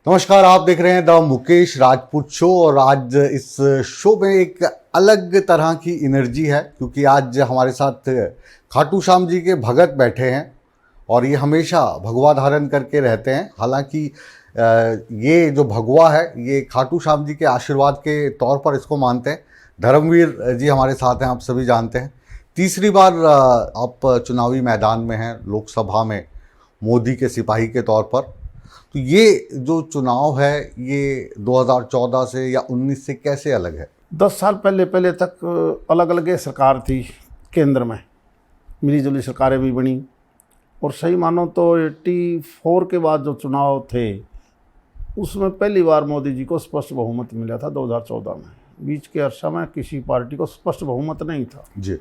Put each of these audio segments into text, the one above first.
नमस्कार, आप देख रहे हैं द मुकेश राजपूत शो। और आज इस शो में एक अलग तरह की एनर्जी है, क्योंकि आज हमारे साथ खाटू श्याम जी के भगत बैठे हैं और ये हमेशा भगवा धारण करके रहते हैं। हालांकि ये जो भगवा है ये खाटू श्याम जी के आशीर्वाद के तौर पर इसको मानते हैं। धर्मवीर जी हमारे साथ हैं, आप सभी जानते हैं। तीसरी बार आप चुनावी मैदान में हैं, लोकसभा में मोदी के सिपाही के तौर पर। तो ये जो चुनाव है ये 2014 से या 19 से कैसे अलग है? 10 साल पहले तक अलग अलग सरकार थी, केंद्र में मिली जुली सरकारें भी बनी। और सही मानो तो 84 के बाद जो चुनाव थे उसमें पहली बार मोदी जी को स्पष्ट बहुमत मिला था 2014 में। बीच के अरसा में किसी पार्टी को स्पष्ट बहुमत नहीं था जी।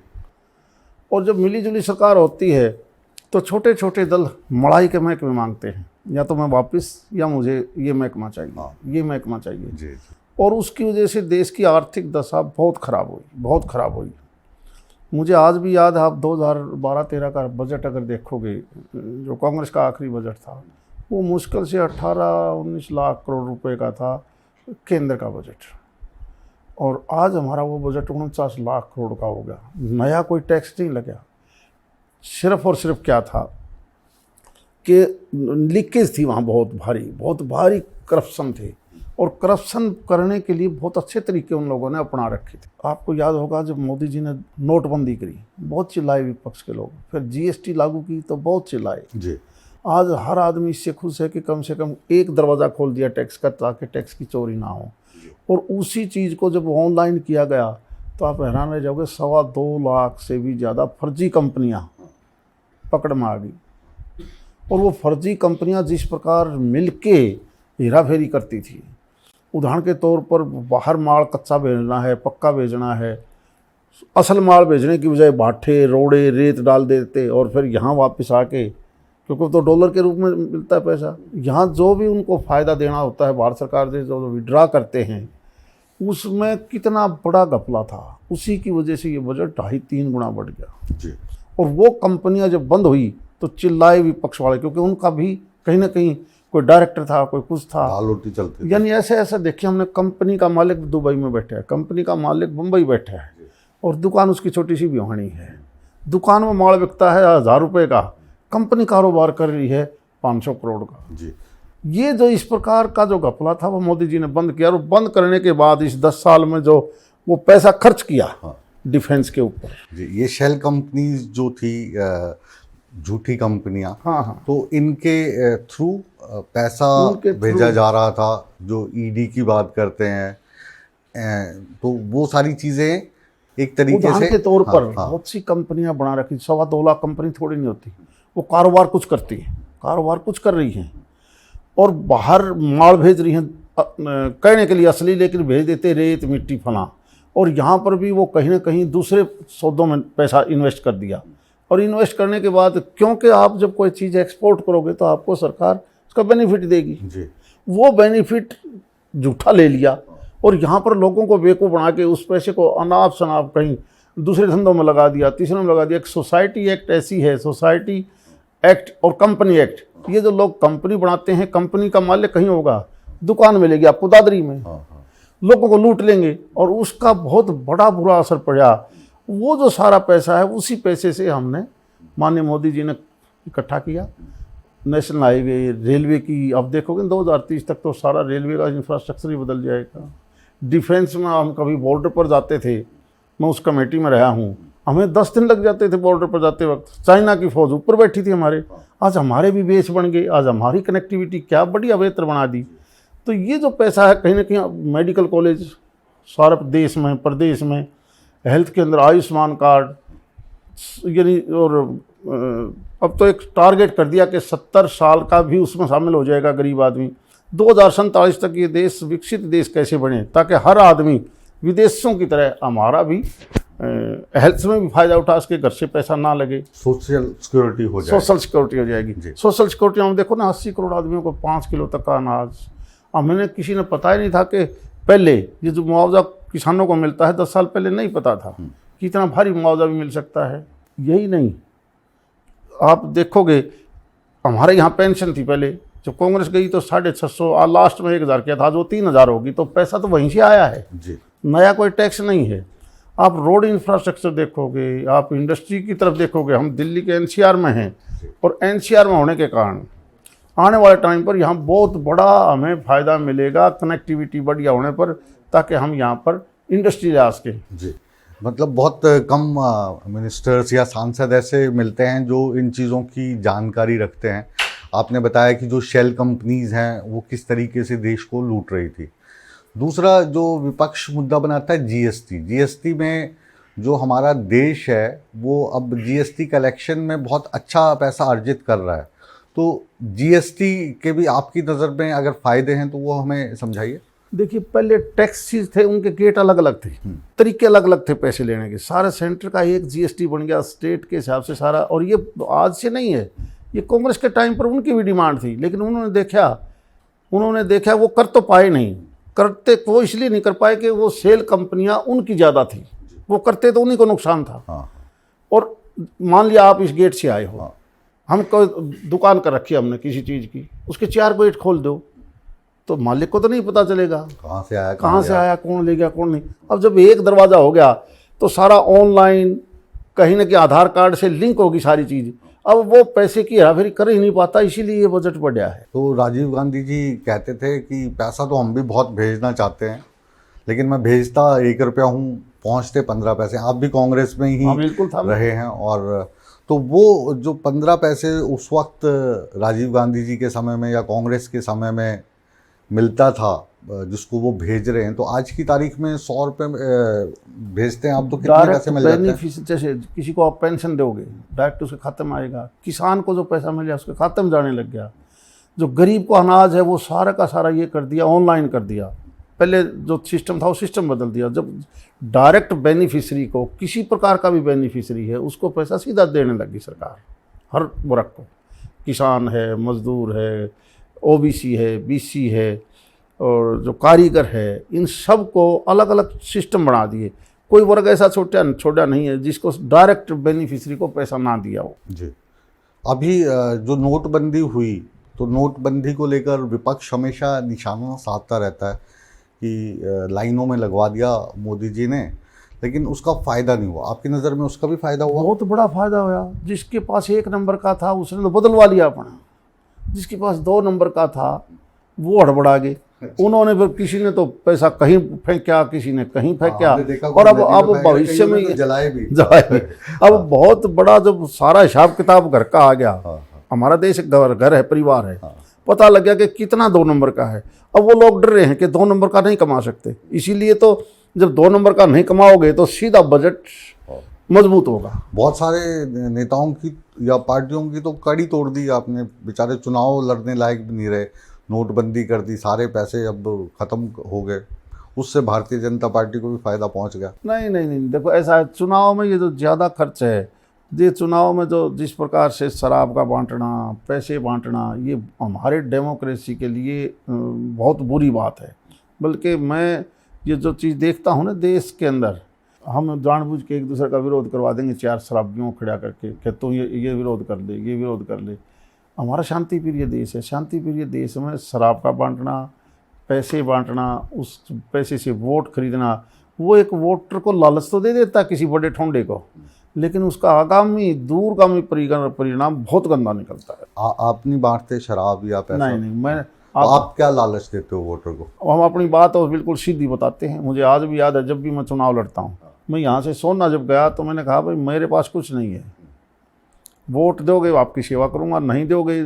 और जब मिली जुली सरकार होती है तो छोटे छोटे दल मड़ाई के महकमे मांगते हैं, या तो मैं वापस, या मुझे ये महकमा चाहिए, ये महकमा चाहिए जी। और उसकी वजह से देश की आर्थिक दशा बहुत ख़राब हुई। मुझे आज भी याद है, आप 2012-13 का बजट अगर देखोगे, जो कांग्रेस का आखिरी बजट था, वो मुश्किल से 18-19 लाख करोड़ रुपए का था, केंद्र का बजट। और आज हमारा वो बजट 49 लाख करोड़ का हो गया। नया कोई टैक्स नहीं लगा, सिर्फ और सिर्फ क्या था कि लीकेज थी वहाँ, बहुत भारी करप्शन थे। और करप्शन करने के लिए बहुत अच्छे तरीके उन लोगों ने अपना रखे थे। आपको याद होगा जब मोदी जी ने नोटबंदी करी, बहुत चिल्लाए विपक्ष के लोग। फिर जीएसटी लागू की तो बहुत चिल्लाए जी। आज हर आदमी इससे खुश है कि कम से कम एक दरवाज़ा खोल दिया टैक्स का, ताकि टैक्स की चोरी ना हो। और उसी चीज़ को जब ऑनलाइन किया गया तो आप हैरान रह जाओगे, 2.25 लाख से भी ज़्यादा फर्जी कंपनियाँ पकड़ में आ गई। और वो फर्जी कंपनियां जिस प्रकार मिलके हेरा फेरी करती थी, उदाहरण के तौर पर बाहर माल कच्चा भेजना है, पक्का भेजना है, असल माल भेजने की बजाय बाठे, रोड़े, रेत डाल देते और फिर यहाँ वापस आके, क्योंकि तो डॉलर के रूप में मिलता है पैसा, यहाँ जो भी उनको फ़ायदा देना होता है भारत सरकार से जो विड्रा करते हैं, उसमें कितना बड़ा घपला था। उसी की वजह से ये बजट 2.5-3 गुना बढ़ गया जी। और वो कंपनियां जब बंद हुई तो चिल्लाए विपक्ष वाले, क्योंकि उनका भी कहीं ना कहीं कोई डायरेक्टर था, कोई कुछ था, दाल-रोटी चलती। यानी ऐसे देखिए, हमने कंपनी का मालिक दुबई में बैठा है, कंपनी का मालिक मुंबई बैठा है और दुकान उसकी छोटी सी भिवानी है। दुकान में माल बिकता है 1000 रुपये का, कंपनी कारोबार कर रही है 500 करोड़ का जी। ये जो इस प्रकार का जो घपला था वो मोदी जी ने बंद किया। और बंद करने के बाद इस 10 साल में जो वो पैसा खर्च किया डिफेंस के ऊपर जी, ये शेल कंपनीज जो थी, झूठी कंपनियां, हाँ, तो इनके थ्रू पैसा भेजा जा रहा था। जो ईडी की बात करते हैं, तो वो सारी चीज़ें एक तरीके से के तौर पर बहुत सी कंपनियां बना रखी। 2.25 लाख कंपनी थोड़ी नहीं होती, वो कारोबार कुछ करती है, कारोबार कुछ कर रही हैं और बाहर माल भेज रही हैं कहने के लिए असली, लेकिन भेज देते रेत, मिट्टी, फला। और यहाँ पर भी वो कहीं ना कहीं दूसरे सौदों में पैसा इन्वेस्ट कर दिया। और इन्वेस्ट करने के बाद, क्योंकि आप जब कोई चीज़ एक्सपोर्ट करोगे तो आपको सरकार उसका बेनिफिट देगी जी। वो बेनिफिट झूठा ले लिया और यहाँ पर लोगों को बेवकूफ़ बना के उस पैसे को अनाप शनाप कहीं दूसरे धंधों में लगा दिया, तीसरे में लगा दिया। एक सोसाइटी एक्ट ऐसी है, सोसाइटी एक्ट और कंपनी एक्ट, ये जो लोग कंपनी बनाते हैं, कंपनी का मालिक कहीं होगा, दुकान मिलेगी आपको दादरी में, लोगों को लूट लेंगे और उसका बहुत बड़ा बुरा असर पड़ा। वो जो सारा पैसा है उसी पैसे से हमने, माननीय मोदी जी ने इकट्ठा किया। नेशनल हाईवे, रेलवे की, अब देखोगे 2030 तक तो सारा रेलवे का इंफ्रास्ट्रक्चर ही बदल जाएगा। डिफेंस में हम कभी बॉर्डर पर जाते थे, मैं उस कमेटी में रहा हूँ, हमें 10 दिन लग जाते थे बॉर्डर पर जाते वक्त। चाइना की फौज ऊपर बैठी थी हमारे, आज हमारे भी बेस बन गए, आज हमारी कनेक्टिविटी क्या बढ़िया बेहतर बना दी। तो ये जो पैसा है कहीं ना कहीं मेडिकल कॉलेज सारे देश में, प्रदेश में, हेल्थ के अंदर आयुष्मान कार्ड, यानी, और अब तो एक टारगेट कर दिया कि 70 साल का भी उसमें शामिल हो जाएगा गरीब आदमी। 2047 तक ये देश विकसित देश कैसे बने, ताकि हर आदमी विदेशों की तरह हमारा भी हेल्थ में भी फायदा उठा सके, घर से पैसा ना लगे, सोशल सिक्योरिटी हो जाएगी। सोशल सिक्योरिटी हम देखो ना, 80 करोड़ आदमियों को 5 किलो तक का अनाज। हमने किसी ने पता ही नहीं था कि पहले ये जो मुआवजा किसानों को मिलता है, 10 साल पहले नहीं पता था कि इतना भारी मुआवजा भी मिल सकता है। यही नहीं, आप देखोगे हमारे यहाँ पेंशन थी पहले जो कांग्रेस गई तो 650 लास्ट में 1000 किया था, जो 3000 होगी, तो पैसा तो वहीं से आया है, जी नया कोई टैक्स नहीं है। आप रोड इंफ्रास्ट्रक्चर देखोगे, आप इंडस्ट्री की तरफ देखोगे, हम दिल्ली के एनसीआर में हैं, और एनसीआर में होने के कारण आने वाले टाइम पर यहाँ बहुत बड़ा हमें फ़ायदा मिलेगा कनेक्टिविटी बढ़िया होने पर, ताकि हम यहाँ पर इंडस्ट्री ला सकें। जी। मतलब बहुत कम मिनिस्टर्स या सांसद ऐसे मिलते हैं जो इन चीज़ों की जानकारी रखते हैं। आपने बताया कि जो शेल कंपनीज हैं वो किस तरीके से देश को लूट रही थी। दूसरा जो विपक्ष मुद्दा बनाता है जीएसटी में जो हमारा देश है वो अब जीएसटी कलेक्शन में बहुत अच्छा पैसा अर्जित कर रहा है। तो जीएसटी के भी आपकी नज़र में अगर फ़ायदे हैं तो वो हमें समझाइए। देखिए, पहले टैक्सेस थे, उनके गेट अलग अलग थे, तरीके अलग अलग थे पैसे लेने के। सारे सेंटर का एक जीएसटी बन गया, स्टेट के हिसाब से सारा। और ये आज से नहीं है, ये कांग्रेस के टाइम पर उनकी भी डिमांड थी, लेकिन उन्होंने देखा वो कर तो पाए नहीं। करते वो इसलिए नहीं कर पाए कि वो सेल कंपनियां उनकी ज़्यादा थी, वो करते तो उन्हीं को नुकसान था। हाँ। और मान लिया आप इस गेट से आए हो, हाँ। हम कोई दुकान कर रखी है हमने किसी चीज़ की, उसके 4 गेट खोल दो, तो मालिक को तो नहीं पता चलेगा कहाँ से आया, कौन ले गया कौन नहीं। अब जब एक दरवाज़ा हो गया तो सारा ऑनलाइन कहीं ना कहीं आधार कार्ड से लिंक होगी सारी चीज़। अब वो पैसे की हेराफेरी कर ही नहीं पाता, इसीलिए ये बजट बढ़ा है। तो राजीव गांधी जी कहते थे कि पैसा तो हम भी बहुत भेजना चाहते हैं, लेकिन मैं भेजता 1 रुपया हूँ, पहुँचते 15 पैसे। आप भी कांग्रेस में ही बिल्कुल था रहे हैं, और तो वो जो 15 पैसे उस वक्त राजीव गांधी जी के समय में या कांग्रेस के समय में मिलता था जिसको वो भेज रहे हैं, तो आज की तारीख में 100 रुपये भेजते हैं आप तो कितने पैसे मिल जाते हैं? जैसे किसी को आप पेंशन दोगे, डायरेक्ट उसके खाते में आएगा। किसान को जो पैसा मिल गया उसके खाते में जाने लग गया। जो गरीब को अनाज है वो सारा का सारा ये कर दिया, ऑनलाइन कर दिया। पहले जो सिस्टम था वो सिस्टम बदल दिया। जब डायरेक्ट बेनिफिशरी को, किसी प्रकार का भी बेनिफिशरी है, उसको पैसा सीधा देने लगी सरकार, हर वर्ग को। किसान है, मजदूर है, ओबीसी है, बीसी है, और जो कारीगर है, इन सब को अलग अलग सिस्टम बना दिए। कोई वर्ग ऐसा छोटा नहीं है जिसको डायरेक्ट बेनिफिशरी को पैसा ना दिया हो। जी। अभी जो नोटबंदी हुई, तो नोटबंदी को लेकर विपक्ष हमेशा निशाना साधता रहता है कि लाइनों में लगवा दिया मोदी जी ने, लेकिन उसका फ़ायदा नहीं हुआ। आपकी नज़र में उसका भी फ़ायदा हुआ? बहुत बड़ा फ़ायदा हुआ। जिसके पास 1 नंबर का था उसने तो बदलवा लिया अपना, जिसके पास 2 नंबर का था वो हड़बड़ा गए। उन्होंने फिर किसी ने तो पैसा कहीं फेंका, किसी ने कहीं फेंका, और अब भविष्य में जलाए भी। अब बहुत बड़ा जब सारा हिसाब किताब घर का आ गया, हमारा देश घर है, परिवार है, पता लग गया कि कितना 2 नंबर का है। अब वो लोग डर रहे हैं कि 2 नंबर का नहीं कमा सकते, इसीलिए तो जब 2 नंबर का नहीं कमाओगे तो सीधा बजट मजबूत होगा। बहुत सारे नेताओं की या पार्टियों की तो कड़ी तोड़ दी आपने, बेचारे चुनाव लड़ने लायक भी नहीं रहे। नोटबंदी कर दी, सारे पैसे अब ख़त्म हो गए, उससे भारतीय जनता पार्टी को भी फ़ायदा पहुंच गया। नहीं, देखो ऐसा है, चुनाव में ये जो ज़्यादा खर्च है, ये चुनाव में जो जिस प्रकार से शराब का बांटना, पैसे बांटना, ये हमारे डेमोक्रेसी के लिए बहुत बुरी बात है। बल्कि मैं ये जो चीज़ देखता हूँ ना देश के अंदर, हम जानबूझ के एक दूसरे का विरोध करवा देंगे 4 शराबियों खड़ा करके कि तू ये विरोध कर ले, ये विरोध कर ले। हमारा शांति प्रिय देश है। शांति प्रिय देश में शराब का बांटना, पैसे बांटना, उस पैसे से वोट खरीदना, वो एक वोटर को लालच तो दे देता किसी बड़े ठोंडे को, लेकिन उसका आगामी दूरगामी परिणाम बहुत गंदा निकलता है। आप नहीं बांटते शराब या पैसा? नहीं, आप क्या लालच देते हो वोटर को? हम अपनी बात तो बिल्कुल सीधी बताते हैं। मुझे आज भी याद है, जब भी मैं चुनाव लड़ता हूँ, मैं यहाँ से सोना जब गया तो मैंने कहा भाई मेरे पास कुछ नहीं है, वोट दोगे आपकी सेवा करूँगा, नहीं दोगे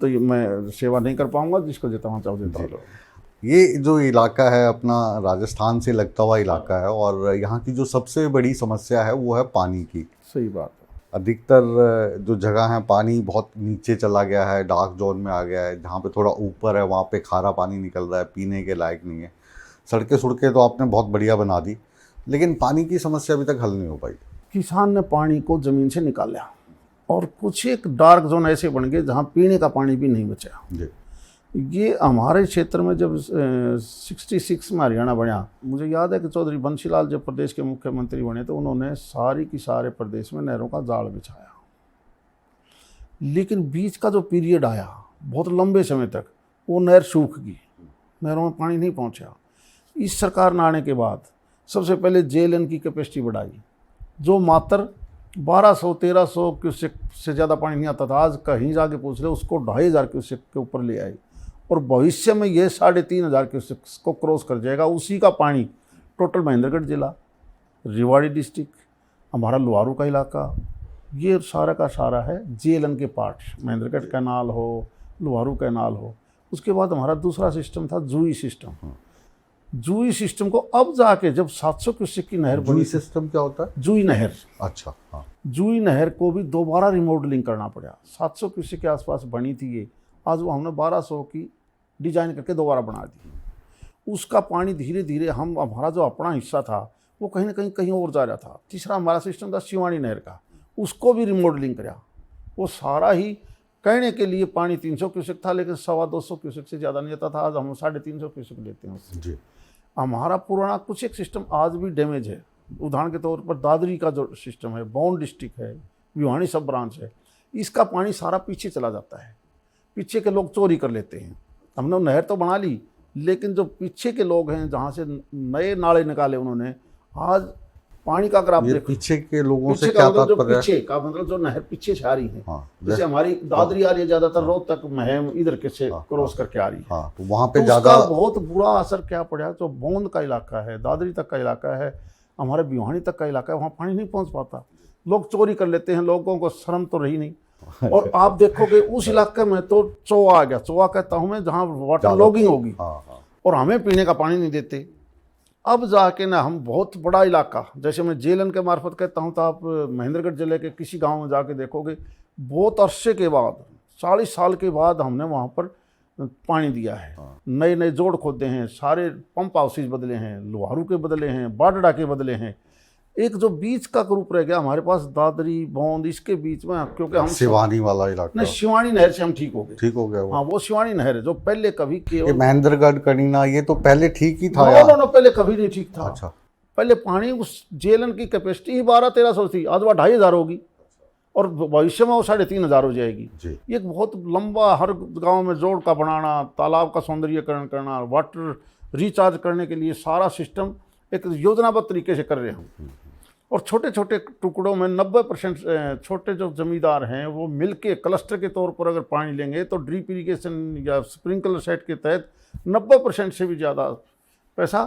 तो मैं सेवा नहीं कर पाऊँगा, जिसको जितना चाहो देता हूँ। ये जो इलाका है अपना राजस्थान से लगता हुआ इलाका है, और यहाँ की जो सबसे बड़ी समस्या है वो है पानी की। सही बात है। अधिकतर जो जगह है पानी बहुत नीचे चला गया है, डार्क जोन में आ गया है। जहाँ पे थोड़ा ऊपर है वहाँ पे खारा पानी निकल रहा है, पीने के लायक नहीं है। सड़कें तो आपने बहुत बढ़िया बना दी, लेकिन पानी की समस्या अभी तक हल नहीं हो पाई। किसान ने पानी को ज़मीन से निकाला, और कुछ एक डार्क जोन ऐसे बन गए जहाँ पीने का पानी भी नहीं बचा। जी। ये हमारे क्षेत्र में जब 66 में हरियाणा बना, मुझे याद है कि चौधरी बंशीलाल जब प्रदेश के मुख्यमंत्री बने तो उन्होंने सारी की सारे प्रदेश में नहरों का जाल बिछाया। लेकिन बीच का जो पीरियड आया बहुत लंबे समय तक वो नहर सूख गई, नहरों में पानी नहीं पहुंचा। इस सरकार ने आने के बाद सबसे पहले जेएलएन की कैपेसिटी बढ़ाई, जो मात्र 1200-1300 क्यूसेक से ज़्यादा पानी नहीं आता था, आज कहीं जाके पूछ ले उसको 2500 क्यूसेक के ऊपर ले आई, और भविष्य में ये 3500 क्यूसेक को क्रॉस कर जाएगा। उसी का पानी टोटल महेंद्रगढ़ जिला, रेवाड़ी डिस्ट्रिक्ट, हमारा लोहारू का इलाका, ये सारा का सारा है जेएलएन के पार्ट्स। महेंद्रगढ़ कैनाल हो, लोहारू कैनाल हो। उसके बाद हमारा दूसरा सिस्टम था जूही सिस्टम। जूही सिस्टम को अब जाके जब 700 क्यूसेक की नहर जूही बनी, सिस्टम क्या होता है? जूही नहर, अच्छा, हाँ। जूही नहर को भी दोबारा रिमॉडलिंग करना पड़ा। 700 क्यूसेक के आसपास बनी थी ये, आज वो हमने 1200 की डिजाइन करके दोबारा बना दी। उसका पानी धीरे धीरे हमारा जो अपना हिस्सा था वो कहीं ना कहीं और जा रहा था। तीसरा हमारा सिस्टम था शिवानी नहर का, उसको भी रिमॉडलिंग करा। वो सारा ही कहने के लिए पानी 300 क्यूसेक था, लेकिन 250 क्यूसेक से ज़्यादा नहीं आता था। आज हम 350 क्यूसेक लेते हैं उससे। जी। हमारा पुराना कुछ एक सिस्टम आज भी डैमेज है। उदाहरण के तौर पर दादरी का जो सिस्टम है, बौंड डिस्ट्रिक्ट है, भिवानी सब ब्रांच है, इसका पानी सारा पीछे चला जाता है। पीछे के लोग चोरी कर लेते हैं। हमने नहर तो बना ली, लेकिन जो पीछे के लोग हैं जहाँ से नए नाले निकाले उन्होंने, आज पानी का अगर आप ये देखो, पीछे के लोगों पीछे से का क्या मतलब जो तात्पर्य है? पीछे का मतलब जो नहर पीछे से आ रही है। हाँ, जैसे हमारी दादरी आ रही है, ज्यादातर हाँ, रोहतक महम इधर के से हाँ, क्रॉस करके आ रही है। हाँ, तो वहाँ तो पे उसका ज़्यादा बहुत बुरा असर क्या पड़ा, जो बौंद का इलाका है, दादरी तक का इलाका है, हमारे भिवानी तक का इलाका है, वहाँ पानी नहीं पहुँच पाता। लोग चोरी कर लेते हैं, लोगों को शर्म तो रही नहीं। और आप देखोगे उस इलाके में तो चौआ आ गया, चौआ कहता हूँ मैं, जहाँ वाटर ज़्यादा- लॉगिंग होगी, हाँ, हाँ, और हमें पीने का पानी नहीं देते। अब जाके ना हम बहुत बड़ा इलाका, जैसे मैं जेएलएन के मार्फत कहता हूँ, तो आप महेंद्रगढ़ जिले के किसी गांव में जाके देखोगे, बहुत अरसे के बाद, 40 साल के बाद हमने वहाँ पर पानी दिया है। नए नए जोड़ खोदे हैं, सारे पंप हाउसेज बदले हैं, लोहारू के बदले हैं, बाडड़ा के बदले हैं। एक जो बीच का ग्रुप रह गया हमारे पास, दादरी बौंद, इसके बीच में, क्योंकि हम शिवानी वाला इलाका नहीं, शिवानी नहर से हम ठीक हो गए। ठीक हो गया वो। हाँ, वो शिवानी नहर है जो पहले कभी ये केवल महेंद्रगढ़ कनीना ये तो पहले ठीक ही था नो यार। नो नो, पहले कभी नहीं ठीक था। अच्छा, पहले पानी उस जेएलएन की कैपेसिटी ही 1200-1300 थी, आज वो 2500 होगी, और भविष्य में वो 3500 हो जाएगी। जी। ये एक बहुत लंबा, हर गांव में जोड़ का बनाना, तालाब का सौंदर्यीकरण करना, वाटर रिचार्ज करने के लिए सारा सिस्टम एक योजनाबद्ध तरीके से कर रहे हैं। और छोटे छोटे टुकड़ों में 90% छोटे जो जमींदार हैं वो मिलके क्लस्टर के तौर पर अगर पानी लेंगे तो ड्रिप इरिगेशन या स्प्रिंकलर सेट के तहत 90% से भी ज़्यादा पैसा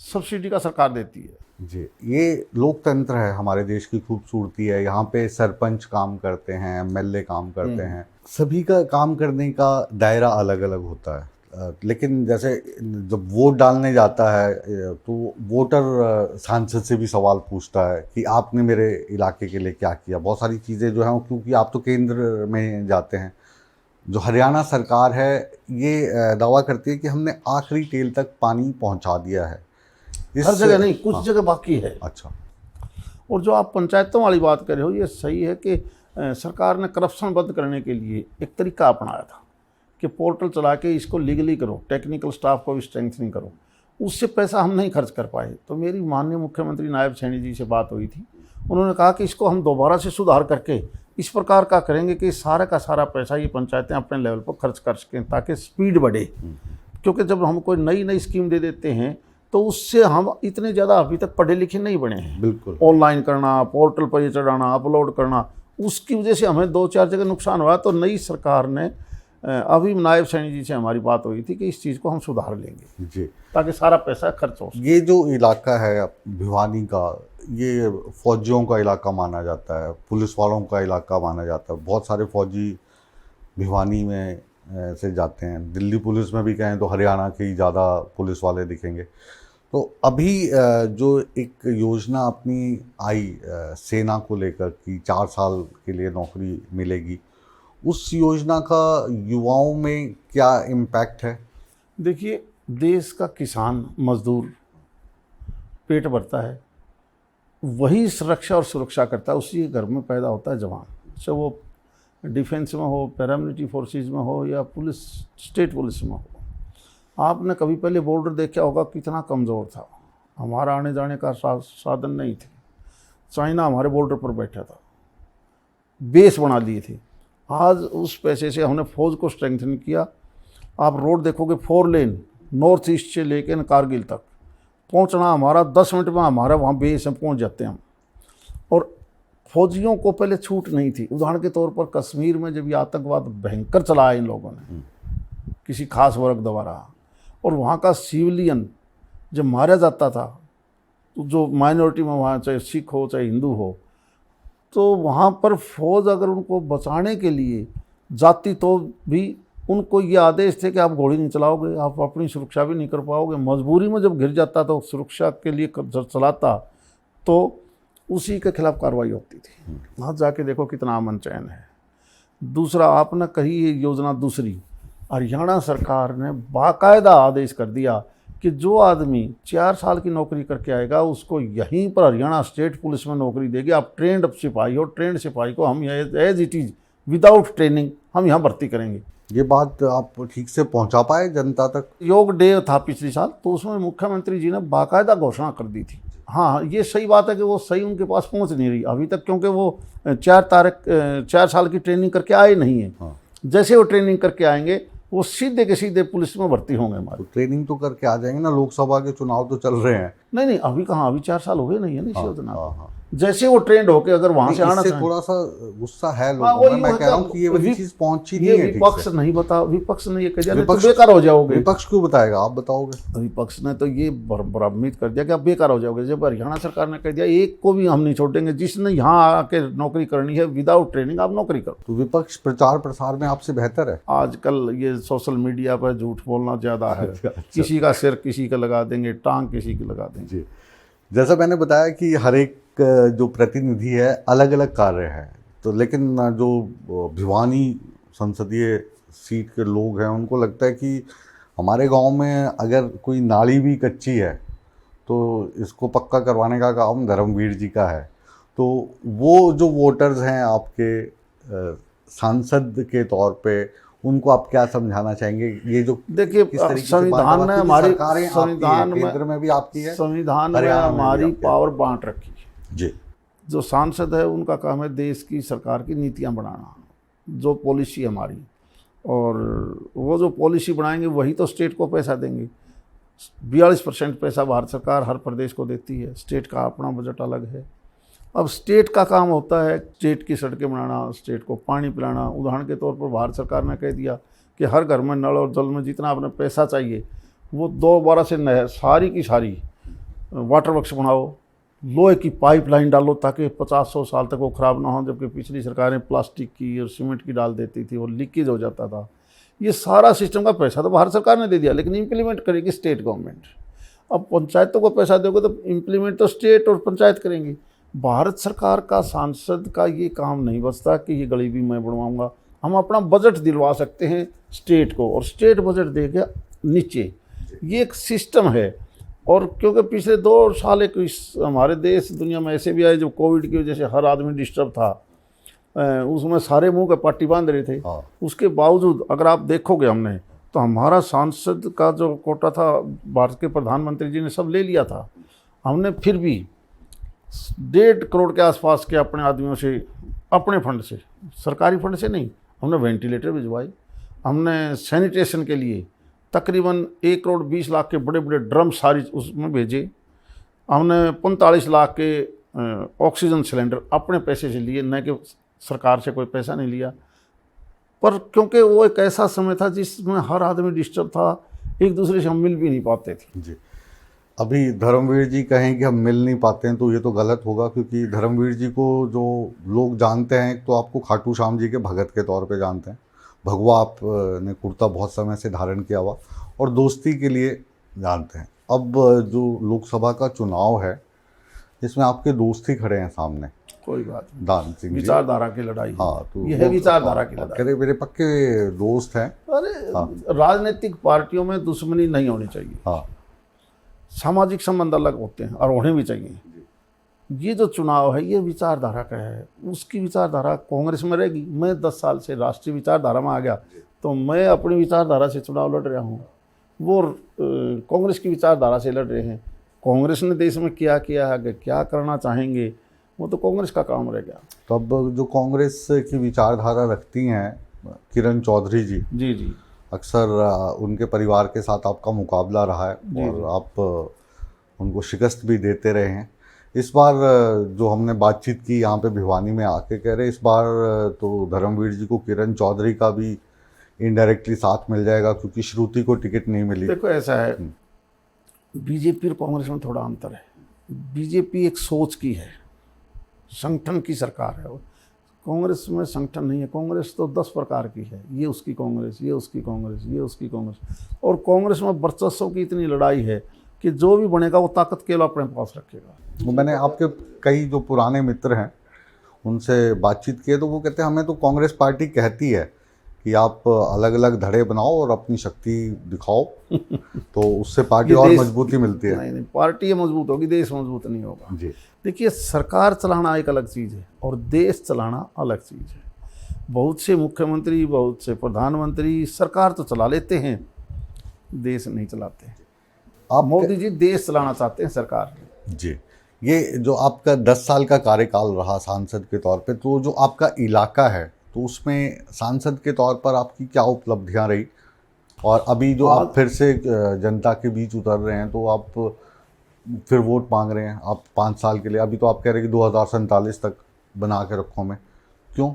सब्सिडी का सरकार देती है। जी, ये लोकतंत्र है, हमारे देश की खूबसूरती है। यहाँ पे सरपंच काम करते हैं, एमएलए काम करते हैं, सभी का काम करने का दायरा अलग अलग होता है। लेकिन जैसे जब वोट डालने जाता है तो वोटर सांसद से भी सवाल पूछता है कि आपने मेरे इलाके के लिए क्या किया। बहुत सारी चीज़ें जो हैं, क्योंकि आप तो केंद्र में जाते हैं। जो हरियाणा सरकार है ये दावा करती है कि हमने आखिरी टेल तक पानी पहुंचा दिया है। हर जगह नहीं, कुछ जगह बाकी है। अच्छा। और जो आप पंचायतों वाली बात कर रहे हो, ये सही है कि सरकार ने करप्शन बंद करने के लिए एक तरीका अपनाया था कि पोर्टल चला के इसको लीगली करो, टेक्निकल स्टाफ को भी स्ट्रेंथनिंग करो। उससे पैसा हम नहीं खर्च कर पाए, तो मेरी माननीय मुख्यमंत्री नायब सैनी जी से बात हुई थी। उन्होंने कहा कि इसको हम दोबारा से सुधार करके इस प्रकार का करेंगे कि सारा का सारा पैसा ये पंचायतें अपने लेवल पर खर्च कर सकें, ताकि स्पीड बढ़े। क्योंकि जब हम कोई नई नई स्कीम दे देते हैं तो उससे हम इतने ज़्यादा अभी तक पढ़े लिखे नहीं बने हैं। बिल्कुल। ऑनलाइन करना, पोर्टल पर ये चढ़ाना, अपलोड करना, उसकी वजह से हमें 2-4 जगह नुकसान हुआ। तो नई सरकार ने अभी नायब सैनी जी से हमारी बात हुई थी कि इस चीज़ को हम सुधार लेंगे जी, ताकि सारा पैसा खर्च हो। ये जो इलाका है भिवानी का, ये फौजियों का इलाका माना जाता है, पुलिस वालों का इलाका माना जाता है। बहुत सारे फौजी भिवानी में से जाते हैं। दिल्ली पुलिस में भी कहें तो हरियाणा के ही ज़्यादा पुलिस वाले दिखेंगे। तो अभी जो एक योजना अपनी आई सेना को लेकर कि 4 साल के लिए नौकरी मिलेगी, उस योजना का युवाओं में क्या इम्पैक्ट है? देखिए, देश का किसान मजदूर पेट भरता है, वही रक्षा और सुरक्षा करता है, उसी के घर में पैदा होता है जवान। चाहे वो डिफेंस में हो, पैरामिलिट्री फोर्सेस में हो, या पुलिस, स्टेट पुलिस में हो। आपने कभी पहले बॉर्डर देखा होगा कितना कमज़ोर था, हमारा आने जाने का साधन नहीं थे। चाइना हमारे बॉर्डर पर बैठा था, बेस बना लिए थे। आज उस पैसे से हमने फौज को स्ट्रेंथन किया। आप रोड देखोगे 4 लेन नॉर्थ ईस्ट से लेकर कारगिल तक पहुंचना हमारा 10 मिनट में हमारा वहाँ बेस में पहुंच जाते हैं हम। और फौजियों को पहले छूट नहीं थी। उदाहरण के तौर पर कश्मीर में जब ये आतंकवाद भयंकर चलाया इन लोगों ने किसी खास वर्ग द्वारा, और वहाँ का सिविलियन जब मारा जाता था, तो जो माइनॉरिटी में वहाँ चाहे सिख हो चाहे हिंदू हो, तो वहाँ पर फौज अगर उनको बचाने के लिए जाती तो भी उनको ये आदेश थे कि आप गोली नहीं चलाओगे, आप अपनी सुरक्षा भी नहीं कर पाओगे। मजबूरी में जब गिर जाता तो सुरक्षा के लिए चलाता तो उसी के खिलाफ कार्रवाई होती थी। वहाँ जाके देखो कितना अमन चैन है। दूसरा आपने कही ये योजना, दूसरी हरियाणा सरकार ने बाकायदा आदेश कर दिया कि जो आदमी 4 साल की नौकरी करके आएगा उसको यहीं पर हरियाणा स्टेट पुलिस में नौकरी देगी। आप ट्रेंड सिपाही हो, ट्रेंड सिपाही को हम as it is without training हम यहाँ भर्ती करेंगे। ये बात आप ठीक से पहुंचा पाए जनता तक? योग डे था पिछले साल, तो उसमें मुख्यमंत्री जी ने बाकायदा घोषणा कर दी थी। हाँ, ये सही बात है कि वो सही उनके पास पहुंच नहीं रही अभी तक, क्योंकि वो 4 साल की ट्रेनिंग करके आए नहीं है। हाँ। जैसे वो ट्रेनिंग करके आएंगे वो सीधे के सीधे पुलिस में भर्ती होंगे हमारे। तो ट्रेनिंग तो करके आ जाएंगे ना, लोकसभा के चुनाव तो चल रहे हैं। नहीं, अभी कहाँ, अभी 4 साल हुए नहीं है ना योजना। हाँ। जैसे वो ट्रेंड होके अगर वहां से आना चाहिए। थोड़ा सा गुस्सा है लोगों में। मैं कह रहा हूँ कि ये वाली चीज पहुंची नहीं है। विपक्ष नहीं बता, विपक्ष ने ये कह दिया तो बेकार हो जाओगे। विपक्ष क्यों बताएगा, आप बताओगे? विपक्ष ने तो ये भ्रमित कर दिया कि आप बेकार हो जाओगे। जब हरियाणा सरकार ने कह दिया एक को भी हम नहीं छोड़ेंगे जिसने यहाँ आके नौकरी करनी है विदाउट ट्रेनिंग, आप नौकरी करो। तो विपक्ष प्रचार प्रसार में आपसे बेहतर है? आजकल ये सोशल मीडिया पर झूठ बोलना ज़्यादा है। किसी का सिर किसी का लगा देंगे, टांग किसी की लगा देंगे। जी, जैसा मैंने बताया कि हर एक जो प्रतिनिधि है अलग अलग कार्य है, तो लेकिन जो भिवानी संसदीय सीट के लोग हैं उनको लगता है कि हमारे गांव में अगर कोई नाली भी कच्ची है तो इसको पक्का करवाने का काम धर्मवीर जी का है। तो वो जो वोटर्स हैं आपके सांसद के तौर पे, उनको आप क्या समझाना चाहेंगे? ये जो देखिए, संविधान ने हमारी संविधान केंद्र में भी आपकी है, संविधान में हमारी पावर बांट रखी है जी। जो सांसद है उनका काम है देश की सरकार की नीतियां बनाना, जो पॉलिसी हमारी, और वो जो पॉलिसी बनाएंगे वही तो स्टेट को पैसा देंगे। 42% पैसा भारत सरकार हर प्रदेश को देती है, स्टेट का अपना बजट अलग है। अब स्टेट का काम होता है स्टेट की सड़कें बनाना, स्टेट को पानी पिलाना। उदाहरण के तौर पर भारत सरकार ने कह दिया कि हर घर में नल और जल में जितना आपने पैसा चाहिए वो 2-12 से नहर सारी की सारी वाटर वर्क्स बनाओ, लोहे की पाइपलाइन डालो ताकि 50-100 साल तक वो ख़राब ना हो। जबकि पिछली सरकारें प्लास्टिक की और सीमेंट की डाल देती थी, वो लीकेज हो जाता था। ये सारा सिस्टम का पैसा तो भारत सरकार ने दे दिया, लेकिन इम्प्लीमेंट करेगी स्टेट गवर्नमेंट। अब पंचायतों को पैसा दोगे तो इम्प्लीमेंट तो स्टेट और पंचायत करेंगी। भारत सरकार का सांसद का ये काम नहीं बचता कि ये गली भी मैं बनवाऊंगा। हम अपना बजट दिलवा सकते हैं स्टेट को, और स्टेट बजट देगा नीचे। ये एक सिस्टम है। और क्योंकि पिछले 2 साल एक हमारे देश दुनिया में ऐसे भी आए जब कोविड की वजह से हर आदमी डिस्टर्ब था, उसमें सारे मुंह के पट्टी बांध रहे थे। उसके बावजूद अगर आप देखोगे हमने तो हमारा सांसद का जो कोटा था भारत के प्रधानमंत्री जी ने सब ले लिया था। हमने फिर भी 1.5 करोड़ के आसपास के अपने आदमियों से, अपने फंड से, सरकारी फंड से नहीं, हमने वेंटिलेटर भिजवाए। हमने सैनिटेशन के लिए तकरीबन 1 करोड़ 20 लाख के बड़े बड़े ड्रम सारी उसमें भेजे। हमने 45 लाख के ऑक्सीजन सिलेंडर अपने पैसे से लिए, न कि सरकार से कोई पैसा नहीं लिया। पर क्योंकि वो एक ऐसा समय था जिसमें हर आदमी डिस्टर्ब था, एक दूसरे से हम मिल भी नहीं पाते थे। जी, अभी धर्मवीर जी कहें कि हम मिल नहीं पाते हैं तो ये तो गलत होगा, क्योंकि धर्मवीर जी को जो लोग जानते हैं तो आपको खाटू श्याम जी के भगत के तौर पे जानते हैं। भगवा आपने कुर्ता बहुत समय से धारण किया हुआ और दोस्ती के लिए जानते हैं। अब जो लोकसभा का चुनाव है इसमें आपके दोस्त ही खड़े हैं सामने, कोई बात नहीं, दान सिंह जी, विचारधारा की लड़ाई। हाँ, तो ये है विचारधारा की लड़ाई। मेरे पक्के दोस्त हैं। अरे राजनीतिक पार्टियों में दुश्मनी नहीं होनी चाहिए। हाँ, सामाजिक संबंध अलग होते हैं और होने भी चाहिए। ये जो चुनाव है ये विचारधारा का है। उसकी विचारधारा कांग्रेस में रहेगी। मैं 10 साल से राष्ट्रीय विचारधारा में आ गया तो मैं अपनी विचारधारा से चुनाव लड़ रहा हूँ, वो कांग्रेस की विचारधारा से लड़ रहे हैं। कांग्रेस ने देश में क्या किया है, क्या करना चाहेंगे, वो तो कांग्रेस का काम रह गया। तो अब जो कांग्रेस की विचारधारा रखती हैं किरण चौधरी जी, जी जी अक्सर उनके परिवार के साथ आपका मुकाबला रहा है और आप उनको शिकस्त भी देते रहे हैं। इस बार जो हमने बातचीत की यहाँ पे भिवानी में आके, कह रहे इस बार तो धर्मवीर जी को किरण चौधरी का भी इनडायरेक्टली साथ मिल जाएगा क्योंकि श्रुति को टिकट नहीं मिली। देखो ऐसा है, बीजेपी और कांग्रेस में थोड़ा अंतर है। बीजेपी एक सोच की है, संगठन की सरकार है। कांग्रेस में संगठन नहीं है। कांग्रेस तो 10 प्रकार की है, ये उसकी कांग्रेस, ये उसकी कांग्रेस, ये उसकी कांग्रेस। और कांग्रेस में वर्चस्व की इतनी लड़ाई है कि जो भी बनेगा वो ताकत केवल अपने पास रखेगा। वो मैंने आपके कई जो पुराने मित्र हैं उनसे बातचीत की तो वो कहते हैं हमें तो कांग्रेस पार्टी कहती है कि आप अलग अलग धड़े बनाओ और अपनी शक्ति दिखाओ तो उससे पार्टी और मजबूती मिलती है। नहीं, पार्टी मजबूत होगी, देश मजबूत नहीं होगा। जी देखिए, सरकार चलाना एक अलग चीज़ है और देश चलाना अलग चीज़ है। बहुत से मुख्यमंत्री, बहुत से प्रधानमंत्री सरकार तो चला लेते हैं, देश नहीं चलाते। आप मोदी जी देश चलाना चाहते हैं, सरकार नहीं। जी, ये जो आपका 10 साल का कार्यकाल रहा सांसद के तौर पे, तो जो आपका इलाका है तो उसमें सांसद के तौर पर आपकी क्या उपलब्धियां रही? और अभी जो आप फिर से जनता के बीच उतर रहे हैं तो आप फिर वोट मांग रहे हैं आप 5 साल के लिए। अभी तो आप कह रहे हैं कि 2047 तक बना के रखो हमें, क्यों?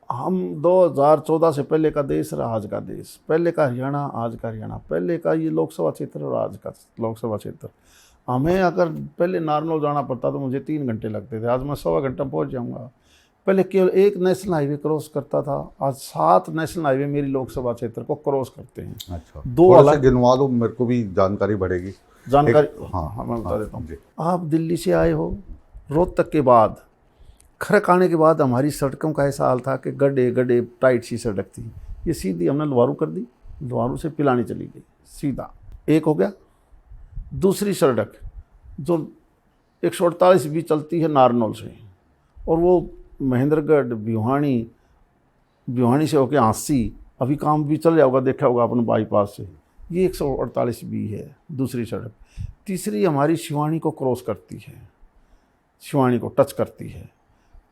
हम 2014 से पहले का देश रहा, आज का देश। पहले का हरियाणा, आज का हरियाणा। पहले का ये लोकसभा क्षेत्र और आज का लोकसभा क्षेत्र। हमें अगर पहले नारनौल जाना पड़ता तो मुझे 3 घंटे लगते थे, आज मैं 1.25 घंटा पहुंच जाऊंगा। पहले केवल एक नेशनल हाईवे क्रॉस करता था, आज 7 नेशनल हाईवे मेरी लोकसभा क्षेत्र को क्रॉस करते हैं। अच्छा, 2 अलग गिनवा दो, मेरे को भी जानकारी बढ़ेगी। जानकारी। हाँ, मैं बता देता हूँ। आप दिल्ली से आए हो, रोहतक के बाद खरक आने के बाद हमारी सड़कों का ऐसा हाल था कि गड्ढे गड्ढे, टाइट सी सड़क थी। ये सीधी हमने लवारू कर दी, लवारू से पिलानी चली गई सीधा। एक हो गया। दूसरी सड़क जो 148 भी चलती है नारनौल से, और वो महेंद्रगढ़, भिवानी से होके आंसी, अभी काम भी चल जाओगा, देखा होगा अपन बाईपास से। ये 148 भी है दूसरी सड़क। तीसरी हमारी शिवानी को क्रॉस करती है, शिवानी को टच करती है।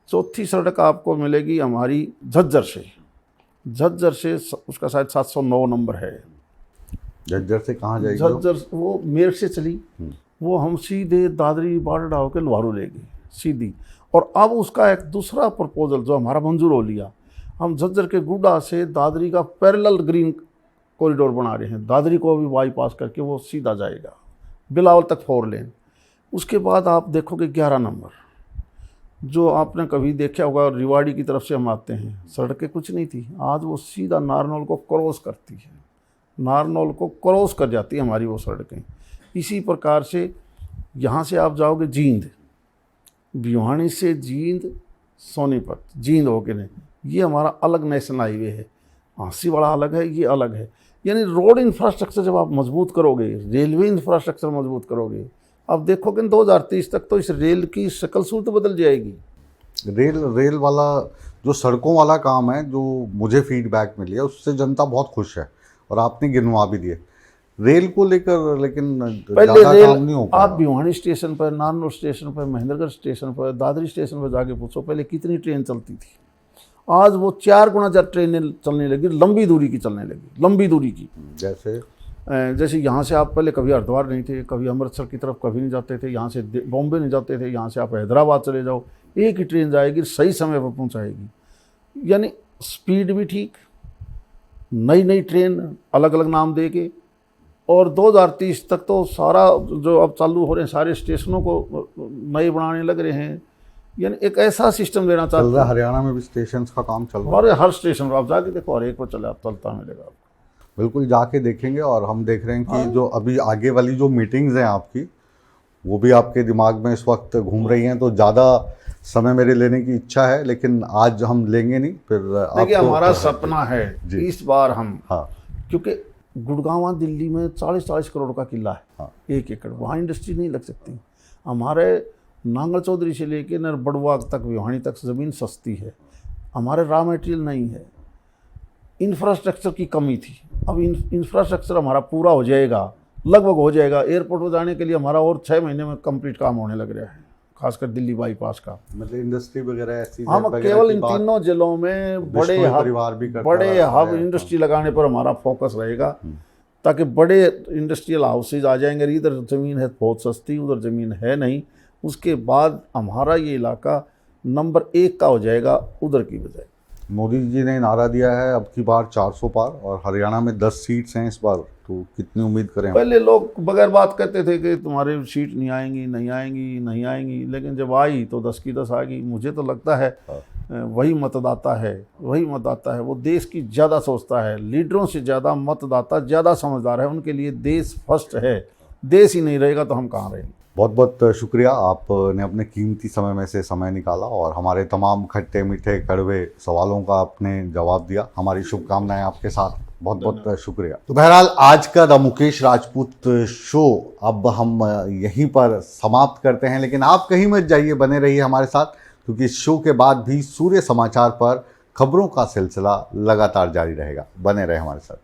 चौथी सड़क आपको मिलेगी हमारी झज्जर से। झज्जर से उसका शायद 709 नंबर है। झज्जर से कहाँ जाएगी? झज्जर वो मेरठ से चली, वो हम सीधे दादरी बारडा होकर लवारू ले गए सीधी। और अब उसका एक दूसरा प्रपोजल जो हमारा मंजूर हो लिया, हम झज्जर के गुड्डा से दादरी का पैरेलल ग्रीन कॉरिडोर बना रहे हैं। दादरी को अभी बाईपास करके वो सीधा जाएगा बिलावल तक 4 लेन। उसके बाद आप देखोगे 11 नंबर, जो आपने कभी देखा होगा, रिवाड़ी की तरफ से हम आते हैं, सड़कें कुछ नहीं थी, आज वो सीधा नारनौल को क्रॉस करती है, नारनौल को क्रॉस कर जाती है हमारी वो सड़कें। इसी प्रकार से यहाँ से आप जाओगे जींद, भिवानी से जींद, सोनीपत, जींद होके नहीं, ये हमारा अलग नेशनल हाईवे है। आंसी वाला अलग है, ये अलग है। यानी रोड इंफ्रास्ट्रक्चर जब आप मजबूत करोगे, रेलवे इंफ्रास्ट्रक्चर मजबूत करोगे, अब देखोगे 2030 तक तो इस रेल की शक्ल सूरत बदल जाएगी। रेल वाला जो सड़कों वाला काम है, जो मुझे फीडबैक मिली है, उससे जनता बहुत खुश है और आपने गिनवा भी दिए। रेल को लेकर लेकिन पहले ज़्यादा रेल काम नहीं हो पाया। आप भिवानी स्टेशन पर, नारनौल स्टेशन पर, महेंद्रगढ़ स्टेशन पर, दादरी स्टेशन पर जाके पूछो पहले कितनी ट्रेन चलती थी। आज वो 4 गुना ज़्यादा ट्रेनें चलने लगी, लंबी दूरी की चलने लगी, लंबी दूरी की। जैसे यहाँ से आप पहले कभी हरिद्वार नहीं थे, कभी अमृतसर की तरफ कभी नहीं जाते थे, यहाँ से बॉम्बे नहीं जाते थे, यहाँ से आप हैदराबाद चले जाओ, एक ही ट्रेन जाएगी, सही समय पर पहुँचाएगी। यानी स्पीड भी ठीक, नई नई ट्रेन अलग अलग नाम दे के। और 2030 तक तो सारा जो अब चालू हो रहे हैं सारे स्टेशनों को नए बनाने लग रहे हैं। यानी एक ऐसा सिस्टम देना चाहते हैं। हरियाणा में भी स्टेशन का काम चल रहा है। और हर स्टेशन पर आप जाके देखो, हर एक पर चलता मिलेगा आपको। बिल्कुल जाके देखेंगे। और हम देख रहे हैं कि जो अभी आगे वाली जो मीटिंग्स हैं आपकी, वो भी आपके दिमाग में इस वक्त घूम रही हैं, तो ज़्यादा समय मेरे लेने की इच्छा है, लेकिन आज हम लेंगे नहीं। फिर देखिए, हमारा सपना है इस बार हम, हाँ, क्योंकि गुड़गांव दिल्ली में 40-40 करोड़ का किला है, हाँ, 1 एकड़, वहाँ इंडस्ट्री नहीं लग सकती। हमारे नांगल चौधरी से लेके नरबड़वा तक, भिवानी तक ज़मीन सस्ती है, हमारे रॉ मटेरियल नहीं है, इंफ्रास्ट्रक्चर की कमी थी। अब इंफ्रास्ट्रक्चर हमारा पूरा हो जाएगा, लगभग हो जाएगा। एयरपोर्ट पर जाने के लिए हमारा और 6 महीने में कंप्लीट काम होने लग रहा है, खासकर दिल्ली बाईपास का। मतलब इंडस्ट्री वगैरह ऐसी हम वगैरह केवल की इन बात तीनों जिलों में बड़े बिश्नोई हब, परिवार भी करता बड़े रहता हब है। इंडस्ट्री लगाने पर हमारा फोकस रहेगा, ताकि बड़े इंडस्ट्रियल हाउसेज आ जाएंगे। इधर ज़मीन है बहुत सस्ती, उधर ज़मीन है नहीं, उसके बाद हमारा ये इलाका नंबर 1 का हो जाएगा उधर की बजाय। मोदी जी ने नारा दिया है अब की बार 400 पार, और हरियाणा में 10 सीट्स हैं इस बार, तो कितनी उम्मीद करें हम? पहले लोग बगैर बात कहते थे कि तुम्हारी सीट नहीं आएंगी, नहीं आएंगी, नहीं आएंगी, लेकिन जब आई तो 10 की 10 आ गई। मुझे तो लगता है वही मतदाता है, वो देश की ज़्यादा सोचता है, लीडरों से ज़्यादा मतदाता ज़्यादा समझदार है, उनके लिए देश फर्स्ट है। देश ही नहीं रहेगा तो हम कहाँ रहेंगे। बहुत बहुत शुक्रिया, आपने अपने कीमती समय में से समय निकाला और हमारे तमाम खट्टे मीठे कड़वे सवालों का आपने जवाब दिया। हमारी शुभकामनाएं आपके साथ, बहुत बहुत शुक्रिया। तो बहरहाल आज का द मुकेश राजपूत शो अब हम यहीं पर समाप्त करते हैं, लेकिन आप कहीं मत जाइए, बने रहिए हमारे साथ, क्योंकि इस शो के बाद भी सूर्य समाचार पर खबरों का सिलसिला लगातार जारी रहेगा। बने रहे हमारे साथ।